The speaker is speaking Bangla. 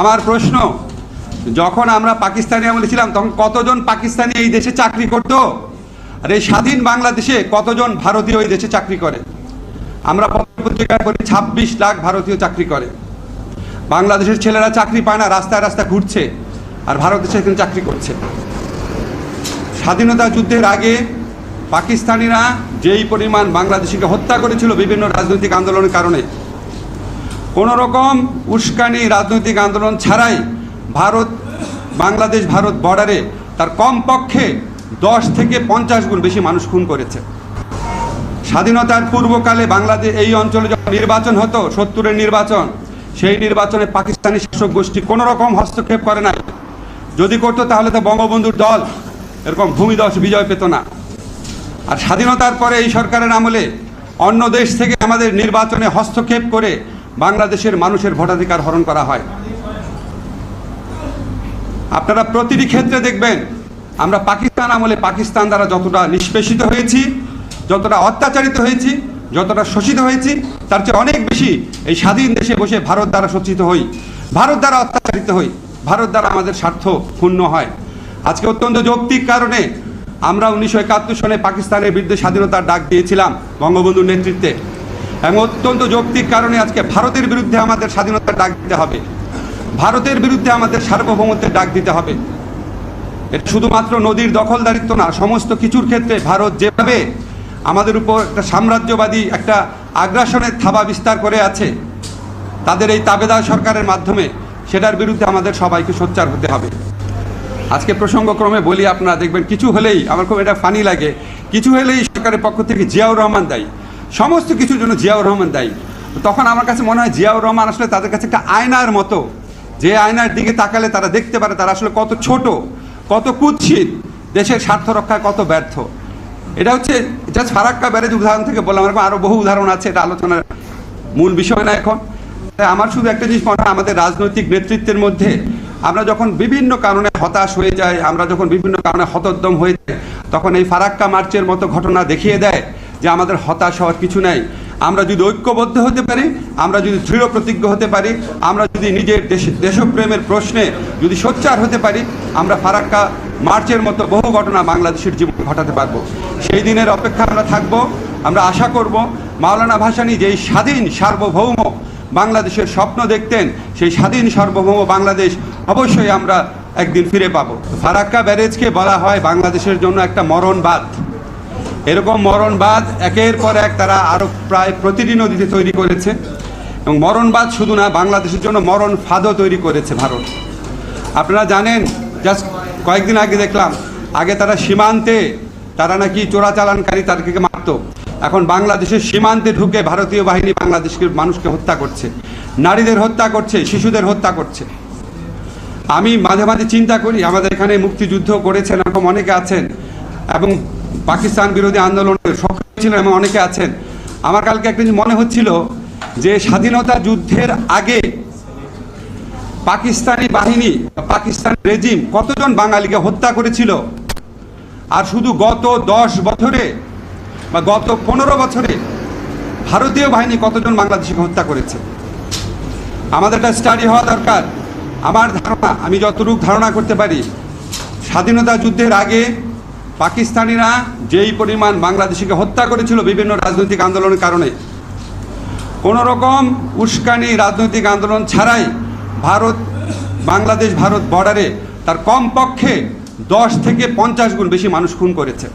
আমার প্রশ্ন, যখন আমরা পাকিস্তানি আমলে ছিলাম তখন কতজন পাকিস্তানি এই দেশে চাকরি করত? আর এই স্বাধীন বাংলাদেশে কতজন ভারতীয় এই দেশে চাকরি করে? আমরা পত্রিকায় পড়ি 26 লাখ ভারতীয় চাকরি করে। বাংলাদেশের ছেলেরা চাকরি পায় না, রাস্তায় রাস্তায় ঘুরছে, আর ভারতে সেখানে চাকরি করছে। স্বাধীনতা যুদ্ধের আগে পাকিস্তানিরা যেই পরিমাণ বাংলাদেশিকে হত্যা করেছিল বিভিন্ন রাজনৈতিক আন্দোলনের কারণে, কোনো রকম উস্কানি রাজনৈতিক আন্দোলন ছাড়াই বাংলাদেশ ভারত বর্ডারে তার কমপক্ষে 10 থেকে 50 গুণ বেশি মানুষ খুন করেছে। স্বাধীনতার পূর্বকালে বাংলাদেশ এই অঞ্চলে যখন নির্বাচন হতো, 70-এর নির্বাচন, সেই নির্বাচনে পাকিস্তানি শাসক গোষ্ঠী কোনো রকম হস্তক্ষেপ করে নাই। যদি করতো তাহলে তো বঙ্গবন্ধুর দল এরকম ভূমিধস বিজয় পেত না। আর স্বাধীনতার পরে এই সরকারের আমলে অন্য দেশ থেকে আমাদের নির্বাচনে হস্তক্ষেপ করে বাংলাদেশের মানুষের ভোটাধিকার হরণ করা হয়। আপনারা প্রতিটি ক্ষেত্রে দেখবেন আমরা পাকিস্তান আমলে পাকিস্তান দ্বারা যতটা নিষ্পেষিত হয়েছি, যতটা অত্যাচারিত হয়েছি, যতটা শোষিত হয়েছি, তার চেয়ে অনেক বেশি এই স্বাধীন দেশে বসে ভারত দ্বারা শোষিত হই, ভারত দ্বারা অত্যাচারিত হই, ভারত দ্বারা আমাদের স্বার্থ ক্ষুণ্ণ হয়। আজকে অত্যন্ত যৌক্তিক কারণে আমরা 1971 সনে পাকিস্তানের বিরুদ্ধে স্বাধীনতার ডাক দিয়েছিলাম বঙ্গবন্ধুর নেতৃত্বে, এবং অত্যন্ত যৌক্তিক কারণে আজকে ভারতের বিরুদ্ধে আমাদের স্বাধীনতার ডাক দিতে হবে, ভারতের বিরুদ্ধে আমাদের সার্বভৌমত্বের ডাক দিতে হবে। এটা শুধুমাত্র নদীর দখলদারিত্ব না, সমস্ত কিছুর ক্ষেত্রে ভারত যেভাবে আমাদের উপর একটা সাম্রাজ্যবাদী একটা আগ্রাসনের থাবা বিস্তার করে আছে তাদের এই তাবেদার সরকারের মাধ্যমে, সেটার বিরুদ্ধে আমাদের সবাইকে সোচ্চার হতে হবে। আজকে প্রসঙ্গক্রমে বলি, আপনারা দেখবেন কিছু হলেই আমার খুব এটা ফানি লাগে, কিছু হলেই সরকারের পক্ষ থেকে জিয়াউর রহমান দায়ী, সমস্ত কিছুর জন্য জিয়াউর রহমান দায়ী। তখন আমার কাছে মনে হয় জিয়াউর রহমান আসলে তাদের কাছে একটা আয়নার মতো, যে আয়নার দিকে তাকালে তারা দেখতে পারে তারা আসলে কত ছোট, কত কুৎসিত, দেশের স্বার্থ রক্ষায় কত ব্যর্থ। এটা হচ্ছে জাস্ট ফারাক্কা ব্যারেজ উদাহরণ থেকে বললাম, এরকম আরও বহু উদাহরণ আছে, এটা আলোচনার মূল বিষয় না এখন। তাই আমার শুধু একটা জিনিস মনে হয়, আমাদের রাজনৈতিক নেতৃত্বের মধ্যে আমরা যখন বিভিন্ন কারণে হতাশ হয়ে যাই, আমরা যখন বিভিন্ন কারণে হতোদ্যম হয়ে যাই, তখন এই ফারাক্কা মার্চের মতো ঘটনা দেখিয়ে দেয় যে আমাদের হতাশ হওয়ার কিছু নাই। আমরা যদি ঐক্যবদ্ধ হতে পারি, আমরা যদি দৃঢ় প্রতিজ্ঞ হতে পারি, আমরা যদি নিজের দেশপ্রেমের প্রশ্নে যদি সোচ্চার হতে পারি, আমরা ফারাক্কা মার্চের মতো বহু ঘটনা বাংলাদেশের জীবন ঘটাতে পারবো। সেই দিনের অপেক্ষা আমরা থাকবো। আমরা আশা করব মাওলানা ভাসানী যেই স্বাধীন সার্বভৌম বাংলাদেশের স্বপ্ন দেখতেন, সেই স্বাধীন সার্বভৌম বাংলাদেশ অবশ্যই আমরা একদিন ফিরে পাবো। ফারাক্কা ব্যারেজকে বলা হয় বাংলাদেশের জন্য একটা মরণবাদ। এরকম মরণবাদ একের পর এক তারা আরও প্রায় প্রতিটি নদীতে তৈরি করেছে, এবং মরণবাদ শুধু না, বাংলাদেশের জন্য মরণ ফাঁদও তৈরি করেছে ভারত। আপনারা জানেন, জাস্ট কয়েকদিন আগে দেখলাম, আগে তারা সীমান্তে তারা নাকি চোরাচালানকারী তাদেরকে মারত, এখন বাংলাদেশের সীমান্তে ঢুকে ভারতীয় বাহিনী বাংলাদেশের মানুষকে হত্যা করছে, নারীদের হত্যা করছে, শিশুদের হত্যা করছে। আমি মাঝে মাঝে চিন্তা করি, আমাদের এখানে মুক্তিযুদ্ধ করেছেন এরকম অনেকে আছেন, এবং পাকিস্তান বিরোধী আন্দোলনে সক্রিয় ছিলেন এমন অনেকে আছেন। আমার কালকে একটা জিনিস মনে হচ্ছিল যে স্বাধীনতা যুদ্ধের আগে পাকিস্তানি বাহিনী, পাকিস্তান রেজিম কতজন বাঙালিকে হত্যা করেছিল, আর শুধু গত 10 বছরে বা গত 15 বছরে ভারতীয় বাহিনী কতজন বাংলাদেশিকে হত্যা করেছে। আমাদের একটা স্টাডি হওয়া দরকার। আমার ধারণা, আমি যতটুকু ধারণা করতে পারি, স্বাধীনতা যুদ্ধের আগে পাকিস্তানিরা যেই পরিমাণ বাংলাদেশিকে হত্যা করেছিল বিভিন্ন রাজনৈতিক আন্দোলনের কারণে, কোনো রকম উস্কানি রাজনৈতিক আন্দোলন ছাড়াই বাংলাদেশ ভারত বর্ডারে তার কমপক্ষে 10 থেকে 50 গুণ বেশি মানুষ খুন করেছে।